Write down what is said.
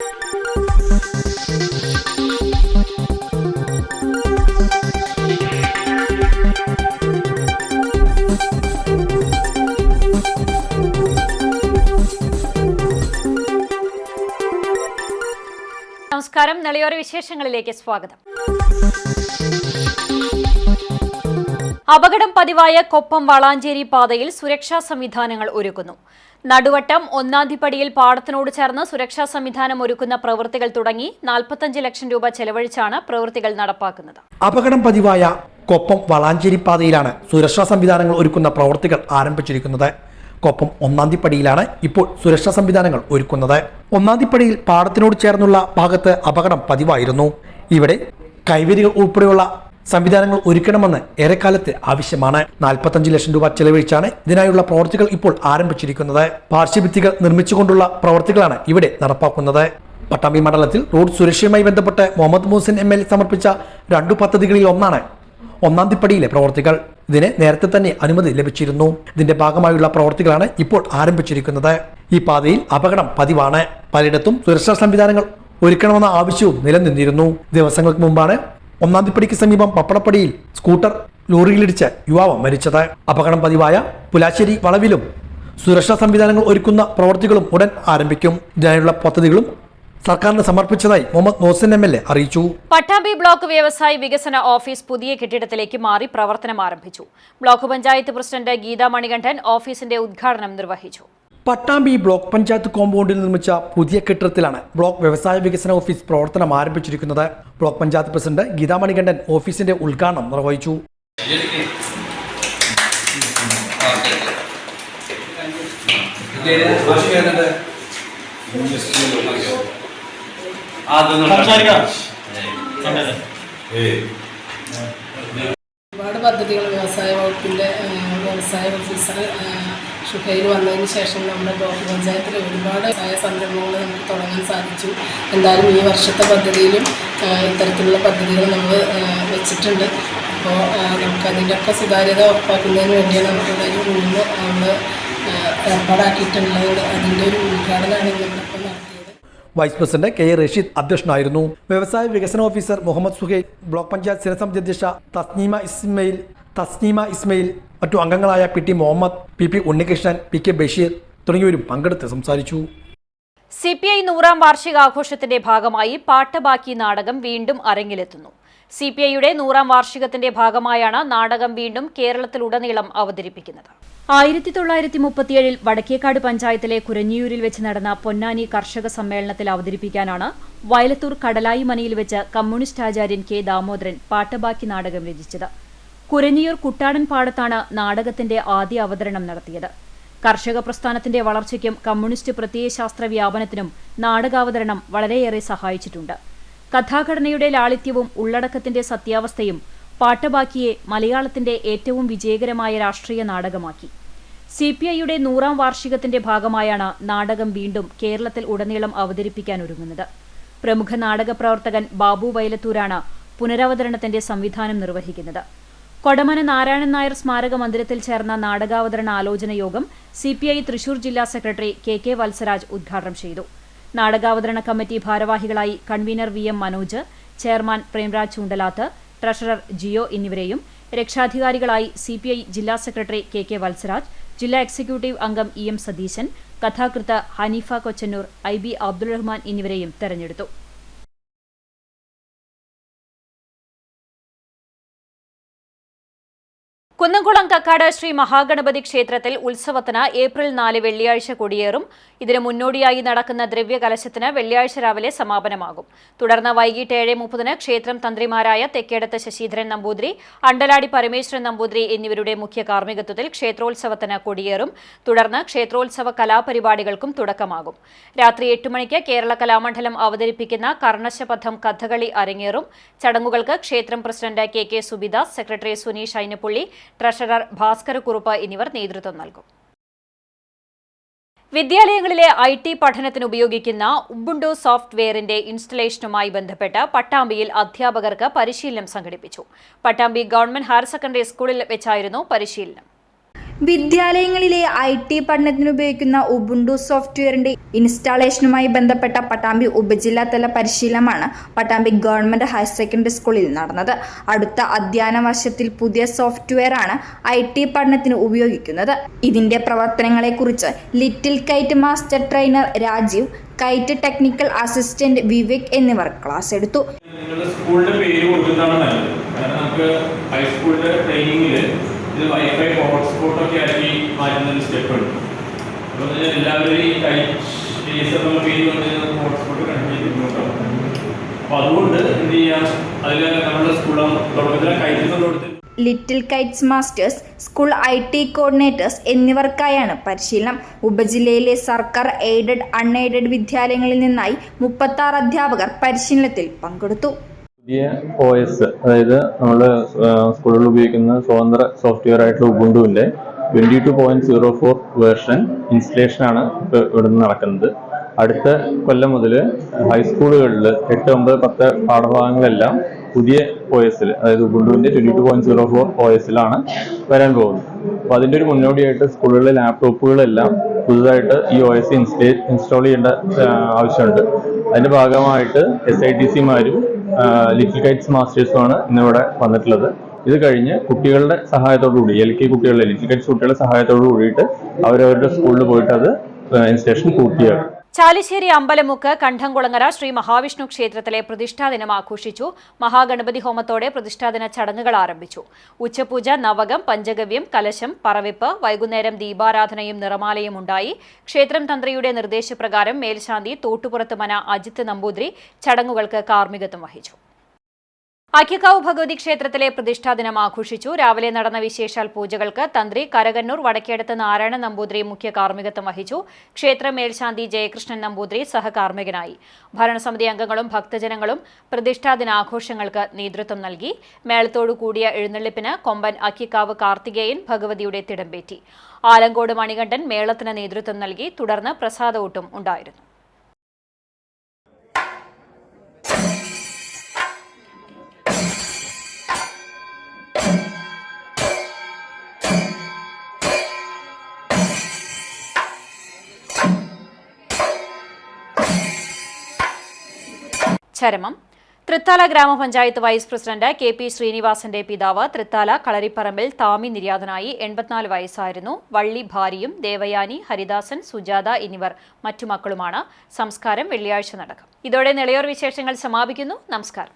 നമസ്കാരം. നെളിയോര വിശേഷങ്ങളിലേക്ക് സ്വാഗതം. അപകടം പതിവായ കൊപ്പം വളാഞ്ചേരി പാതയിൽ സുരക്ഷാ സംവിധാനങ്ങൾ ഒരുക്കുന്നു. നടുവട്ടം ഒന്നാംതിപ്പടിയിൽ പാടത്തിനോട് ചേർന്ന് സുരക്ഷാ സംവിധാനം ഒരുക്കുന്ന പ്രവൃത്തികൾ തുടങ്ങി 45 ലക്ഷം രൂപ ചെലവഴിച്ചാണ് പ്രവൃത്തികൾ നടപ്പാക്കുന്നത്. അപകടം പതിവായ കൊപ്പം വളാഞ്ചേരി പാതയിലാണ് സുരക്ഷാ സംവിധാനങ്ങൾ ഒരുക്കുന്ന പ്രവൃത്തികൾ ആരംഭിച്ചിരിക്കുന്നത്. കൊപ്പം ഒന്നാംതിപ്പടിയിലാണ് ഇപ്പോൾ സുരക്ഷാ സംവിധാനങ്ങൾ ഒരുക്കുന്നത്. ഒന്നാംതിപ്പടിയിൽ പാടത്തിനോട് ചേർന്നുള്ള ഭാഗത്ത് അപകടം പതിവായിരുന്നു. ഇവിടെ കൈവരികൾ ഉൾപ്പെടെയുള്ള സംവിധാനങ്ങൾ ഒരുക്കണമെന്ന് ഏറെക്കാലത്ത് ആവശ്യമാണ്. 45 ലക്ഷം രൂപ ചെലവഴിച്ചാണ് ഇതിനായുള്ള പ്രവൃത്തികൾ ഇപ്പോൾ ആരംഭിച്ചിരിക്കുന്നത്. പാർശ്വഭിത്തികൾ നിർമ്മിച്ചുകൊണ്ടുള്ള പ്രവൃത്തികളാണ് ഇവിടെ നടപ്പാക്കുന്നത്. പട്ടാമ്പി മണ്ഡലത്തിൽ റോഡ് സുരക്ഷയുമായി ബന്ധപ്പെട്ട് മുഹമ്മദ് മുഹസിൻ MLA സമർപ്പിച്ച 2 പദ്ധതികളിൽ ഒന്നാണ് ഒന്നാംതിപ്പടിയിലെ പ്രവൃത്തികൾ. ഇതിന് നേരത്തെ തന്നെ അനുമതി ലഭിച്ചിരുന്നു. ഇതിന്റെ ഭാഗമായുള്ള പ്രവൃത്തികളാണ് ഇപ്പോൾ ആരംഭിച്ചിരിക്കുന്നത്. ഈ പാതയിൽ അപകടം പതിവാണ്. പലയിടത്തും സുരക്ഷാ സംവിധാനങ്ങൾ ഒരുക്കണമെന്ന ആവശ്യവും നിലനിന്നിരുന്നു. ദിവസങ്ങൾക്ക് മുമ്പാണ് ഒന്നാംതിപ്പടിക്ക് സമീപം പപ്പടപ്പടിയിൽ സ്കൂട്ടർ ലോറിയിലിടിച്ച് യുവാവ് മരിച്ചത്. അപകടം പതിവായ പുലാശ്ശേരി വളവിലും സുരക്ഷാ സംവിധാനങ്ങൾ ഒരുക്കുന്ന പ്രവൃത്തികളും ഉടൻ ആരംഭിക്കും. ഇതിനായുള്ള പദ്ധതികളും സർക്കാരിന് സമർപ്പിച്ചതായി മുഹമ്മദ് മുഹസിൻ MLA അറിയിച്ചു. പട്ടാമ്പി ബ്ലോക്ക് വ്യവസായ വികസന ഓഫീസ് പുതിയ കെട്ടിടത്തിലേക്ക് മാറി പ്രവർത്തനം ആരംഭിച്ചു. ബ്ലോക്ക് പഞ്ചായത്ത് പ്രസിഡന്റ് ഗീതാ മണികണ്ഠൻ ഓഫീസിന്റെ ഉദ്ഘാടനം നിർവഹിച്ചു. പട്ടാമ്പി ബ്ലോക്ക് പഞ്ചായത്ത് കോമ്പൗണ്ടിൽ നിർമ്മിച്ച പുതിയ കെട്ടിടത്തിലാണ് ബ്ലോക്ക് വ്യവസായ വികസന ഓഫീസ് പ്രവർത്തനം ആരംഭിച്ചിരിക്കുന്നത്. ബ്ലോക്ക് പഞ്ചായത്ത് പ്രസിഡന്റ് ഗീതാ മണികണ്ഠൻ ഓഫീസിന്റെ ഉദ്ഘാടനം നിർവഹിച്ചു. ഒരുപാട് പദ്ധതികൾ വ്യവസായ വകുപ്പിൻ്റെ വ്യവസായ ഓഫീസർ ഷുഹൈൽ വന്നതിന് ശേഷം നമ്മുടെ ബ്ലോക്ക് പഞ്ചായത്തിൽ ഒരുപാട് വ്യവസായ സംരംഭങ്ങൾ നമുക്ക് തുടങ്ങാൻ സാധിച്ചു. എന്തായാലും ഈ വർഷത്തെ പദ്ധതിയിലും ഇത്തരത്തിലുള്ള പദ്ധതികൾ നമ്മൾ വെച്ചിട്ടുണ്ട്. അപ്പോൾ നമുക്കതിൻ്റെയൊക്കെ സുതാര്യത ഉറപ്പാക്കുന്നതിന് വേണ്ടിയാണ് നമുക്കൊരു റൂം നമ്മൾ ഏർപ്പാടാക്കിയിട്ടുള്ളത്. അതിൻ്റെ ഒരു ഉദ്ഘാടനമാണ് നമ്മളിപ്പോൾ നടത്തിയത്. വൈസ് പ്രസിഡന്റ് KA റഷീദ് അധ്യക്ഷനായിരുന്നു. വ്യവസായ വികസന ഓഫീസർ മുഹമ്മദ് സുഹൈൽ, ബ്ലോക്ക് പഞ്ചായത്ത് സ്ഥിരസമിതി അധ്യക്ഷ തസ്നീമ ഇസ്മയിൽ, മറ്റു അംഗങ്ങളായ PT Muhammad, PP Unnikrishnan, PK Basheer തുടങ്ങിയവരും പങ്കെടുത്ത് സംസാരിച്ചു. CPI 100ാം വാർഷികാഘോഷത്തിന്റെ ഭാഗമായി പാട്ടബാക്കി നാടകം വീണ്ടും അരങ്ങിലെത്തുന്നു. CPIയുടെ 100ാം വാർഷികത്തിന്റെ ഭാഗമായാണ് നാടകം വീണ്ടും കേരളത്തിലുടനീളം അവതരിപ്പിക്കുന്നത്. 1937 വടക്കേക്കാട് പഞ്ചായത്തിലെ കുരഞ്ഞിയൂരിൽ വെച്ച് നടന്ന പൊന്നാനി കർഷക സമ്മേളനത്തിൽ അവതരിപ്പിക്കാനാണ് വയലത്തൂർ കടലായി മനയിൽ വെച്ച് കമ്മ്യൂണിസ്റ്റ് ആചാര്യൻ K ദാമോദരൻ പാട്ടബാക്കി നാടകം രചിച്ചത്. കുരഞ്ഞിയൂർ കുട്ടാടൻ പാടത്താണ് നാടകത്തിന്റെ ആദ്യ അവതരണം നടത്തിയത്. കർഷക പ്രസ്ഥാനത്തിന്റെ വളർച്ചയ്ക്കും കമ്മ്യൂണിസ്റ്റ് പ്രത്യയശാസ്ത്ര വ്യാപനത്തിനും നാടകാവതരണം വളരെയേറെ സഹായിച്ചിട്ടുണ്ട്. കഥാഘടനയുടെ ലാളിത്യവും ഉള്ളടക്കത്തിന്റെ സത്യാവസ്ഥയും പാട്ടബാക്കിയെ മലയാളത്തിന്റെ ഏറ്റവും വിജയകരമായ രാഷ്ട്രീയ നാടകമാക്കി. CPIയുടെ 100ാം വാർഷികത്തിന്റെ ഭാഗമായാണ് നാടകം വീണ്ടും കേരളത്തിൽ ഉടനീളം അവതരിപ്പിക്കാനൊരുങ്ങുന്നത്. പ്രമുഖ നാടക പ്രവർത്തകൻ ബാബു വയലത്തൂരാണ് പുനരവതരണത്തിന്റെ സംവിധാനം നിർവഹിക്കുന്നത്. കൊടമന നാരായണൻ നായർ സ്മാരക മന്ദിരത്തിൽ ചേർന്ന നാടകാവതരണ ആലോചന യോഗം CPI തൃശൂർ ജില്ലാ സെക്രട്ടറി KK വത്സരാജ് ഉദ്ഘാടനം ചെയ്തു. നാടകാവതരണ കമ്മിറ്റി ഭാരവാഹികളായി convener VM Manoj, chairman Premraj Choondalath, treasurer Jio എന്നിവരെയും രക്ഷാധികാരികളായി CPI ജില്ലാ സെക്രട്ടറി KK വത്സരാജ്, ജില്ലാ എക്സിക്യൂട്ടീവ് അംഗം EM സതീശൻ, കഥാകൃത്ത് ഹനീഫ കൊച്ചന്നൂർ, IB അബ്ദുൾ റഹ്മാൻ എന്നിവരെയും തെരഞ്ഞെടുത്തു. കുന്നംകുളം കക്കാട് ശ്രീ മഹാഗണപതി ക്ഷേത്രത്തിൽ ഉത്സവത്തിന് ഏപ്രിൽ 4 വെള്ളിയാഴ്ച കൊടിയേറും. ഇതിന് മുന്നോടിയായി നടക്കുന്ന ദ്രവ്യകലശത്തിന് വെള്ളിയാഴ്ച രാവിലെ സമാപനമാകും. തുടർന്ന് വൈകിട്ട് 7:30 ക്ഷേത്രം തന്ത്രിമാരായ തെക്കേടത്ത് ശശീധരൻ നമ്പൂതിരി, അണ്ടലാടി പരമേശ്വരൻ നമ്പൂതിരി എന്നിവരുടെ മുഖ്യ കാർമ്മികത്വത്തിൽ ക്ഷേത്രോത്സവത്തിന് കൊടിയേറും. തുടർന്ന് ക്ഷേത്രോത്സവ കലാപരിപാടികൾക്കും തുടക്കമാകും. രാത്രി 8 മണിക്ക് കേരള കലാമണ്ഡലം അവതരിപ്പിക്കുന്ന കർണശപഥം കഥകളി അരങ്ങേറും. ചടങ്ങുകൾക്ക് ക്ഷേത്രം president KK Subidas, secretary Suneesh Ainappulli, treasurer Bhaskarakkurup എന്നിവർ നേതൃത്വം നൽകും. വിദ്യാലയങ്ങളിലെ IT പഠനത്തിന് ഉപയോഗിക്കുന്ന ഉബുണ്ടു സോഫ്റ്റ്വെയറിന്റെ ഇൻസ്റ്റലേഷനുമായി ബന്ധപ്പെട്ട് പട്ടാമ്പിയിൽ അധ്യാപകർക്ക് പരിശീലനം സംഘടിപ്പിച്ചു. പട്ടാമ്പി ഗവൺമെന്റ് ഹയർ സെക്കൻഡറി സ്കൂളിൽ വെച്ചായിരുന്നു പരിശീലനം. വിദ്യാലയങ്ങളിലെ IT പഠനത്തിന് ഉപയോഗിക്കുന്ന ഉബുണ്ടു സോഫ്റ്റ്വെയറിന്റെ ഇൻസ്റ്റാളേഷനുമായി ബന്ധപ്പെട്ട പട്ടാമ്പി ഉപജില്ലാതല പരിശീലനമാണ് പട്ടാമ്പി ഗവൺമെന്റ് ഹയർ സെക്കൻഡറി സ്കൂളിൽ നടന്നത്. അടുത്ത അധ്യയന വർഷത്തിൽ പുതിയ സോഫ്റ്റ്വെയറാണ് IT പഠനത്തിന് ഉപയോഗിക്കുന്നത്. ഇതിന്റെ പ്രവർത്തനങ്ങളെക്കുറിച്ച് little KITE master trainer Rajeev, KITE technical assistant Vivek എന്നിവർ ക്ലാസ് എടുത്തു. സ്കൂളിന്റെ പേര് കൊടുക്കുന്നതാണ് നല്ലത്. കാരണം നമുക്ക് ഹൈസ്കൂളിന്റെ ട്രെയിനിങ്ങിൽ ഇത് വൈഫൈ ഹോട്ട്സ്പോട്ടൊക്കെ ആക്കി മാറ്റുന്നൊരു സ്റ്റെപ്പ് ഉണ്ട്. അപ്പോൾ എല്ലാവരും ഈ കൈറ്റ് എന്നുള്ള പേര് വന്ന് ഹോട്ട്സ്പോട്ട് കണ്ടിട്ട് ബുദ്ധിമുട്ടാവും. അപ്പോൾ അതുകൊണ്ട് എന്ത് ചെയ്യാം, അതിൽ നമ്മുടെ സ്കൂളിൽ തുടക്കത്തിലെ കൈറ്റ് കൊടുത്ത് little kites masters, school IT coordinators എന്നിവർക്കായാണ് പരിശീലനം. ഉപജില്ലയിലെ സർക്കാർ എയ്ഡഡ്, അൺഎയ്ഡഡ് വിദ്യാലയങ്ങളിൽ നിന്നായി 36 അധ്യാപകർ പരിശീലനത്തിൽ പങ്കെടുത്തു. പുതിയ OS, അതായത് നമ്മൾ സ്കൂളുകളിൽ ഉപയോഗിക്കുന്ന സ്വതന്ത്ര സോഫ്റ്റ്വെയർ ആയിട്ടുള്ള ഉബുണ്ടുവിൻ്റെ 22.04 വേർഷൻ ഇൻസ്റ്റലേഷനാണ് ഇപ്പോൾ ഇവിടുന്ന് നടക്കുന്നത്. അടുത്ത കൊല്ലം മുതൽ ഹൈസ്കൂളുകളിൽ 8, 9, 10 പാഠഭാഗങ്ങളെല്ലാം പുതിയ OS-ൽ, അതായത് ഉബുണ്ടുവിൻ്റെ 22.04 OS-ലാണ് വരാൻ പോകുന്നത്. അപ്പോൾ അതിൻ്റെ ഒരു മുന്നോടിയായിട്ട് സ്കൂളുകളിലെ ലാപ്ടോപ്പുകളെല്ലാം പുതുതായിട്ട് ഈ OS ഇൻസ്റ്റാൾ ചെയ്യേണ്ട ആവശ്യമുണ്ട്. അതിൻ്റെ ഭാഗമായിട്ട് SITC-മാരും ലിറ്റിൽ കൈറ്റ്സ് മാസ്റ്റേഴ്സുമാണ് ഇന്നിവിടെ വന്നിട്ടുള്ളത്. ഇത് കഴിഞ്ഞ് കുട്ടികളുടെ സഹായത്തോടുകൂടി LK കുട്ടികളുടെ ലിറ്റിൽ കൈറ്റ്സ് കുട്ടികളുടെ സഹായത്തോടു കൂടിയിട്ട് അവരവരുടെ സ്കൂളിൽ പോയിട്ട് അത് ഇൻസ്റ്റലേഷൻ പൂർത്തിയാക്കും. ചാലിശ്ശേരി അമ്പലമുക്ക് കണ്ഠംകുളങ്ങര ശ്രീ മഹാവിഷ്ണു ക്ഷേത്രത്തിലെ പ്രതിഷ്ഠാദിനം ആഘോഷിച്ചു. മഹാഗണപതി ഹോമത്തോടെ പ്രതിഷ്ഠാദിന ചടങ്ങുകൾ ആരംഭിച്ചു. ഉച്ചപൂജ, നവകം, പഞ്ചഗവ്യം, കലശം, പറവിപ്പ്, വൈകുന്നേരം ദീപാരാധനയും നിറമാലയും ഉണ്ടായി. ക്ഷേത്രം തന്ത്രിയുടെ നിർദ്ദേശപ്രകാരം മേൽശാന്തി തോട്ടുപുറത്ത് മന അജിത്ത് നമ്പൂതിരി ചടങ്ങുകൾക്ക് കാർമ്മികത്വം വഹിച്ചു. അക്കിക്കാവ് ഭഗവതി ക്ഷേത്രത്തിലെ പ്രതിഷ്ഠാദിനം ആഘോഷിച്ചു. രാവിലെ നടന്ന വിശേഷാൽ പൂജകൾക്ക് തന്ത്രി കരകന്നൂർ വടക്കേടത്ത് നാരായണ നമ്പൂതിരി മുഖ്യ കാർമ്മികത്വം വഹിച്ചു. ക്ഷേത്ര മേൽശാന്തി ജയകൃഷ്ണൻ നമ്പൂതിരി സഹകാർമ്മികനായി. ഭരണസമിതി അംഗങ്ങളും ഭക്തജനങ്ങളും പ്രതിഷ്ഠാദിനാഘോഷങ്ങൾക്ക് നേതൃത്വം നൽകി. മേളത്തോടു കൂടിയ എഴുന്നള്ളിപ്പിന് കൊമ്പൻ അക്കിക്കാവ് കാർത്തികേയൻ ഭഗവതിയുടെ തിടമ്പേറ്റി. ആലങ്കോട് മണികണ്ഠൻ മേളത്തിന് നേതൃത്വം നൽകി. തുടർന്ന് പ്രസാദഊട്ടും ഉണ്ടായിരുന്നു. ചരമം. തൃത്താല ഗ്രാമപഞ്ചായത്ത് വൈസ് പ്രസിഡന്റ് KP ശ്രീനിവാസന്റെ പിതാവ് തൃത്താല കളരിപ്പറമ്പിൽ താമി നിര്യാതനായി. 84 വയസ്സായിരുന്നു. വള്ളി ഭാര്യയും ദേവയാനി, ഹരിദാസൻ, സുജാത എന്നിവർ മറ്റു മക്കളുമാണ്. സംസ്കാരം വെള്ളിയാഴ്ച നടക്കും. ഇതോടെ നിളയോർ വിശേഷങ്ങൾ സമാപിക്കുന്നു. നമസ്കാരം.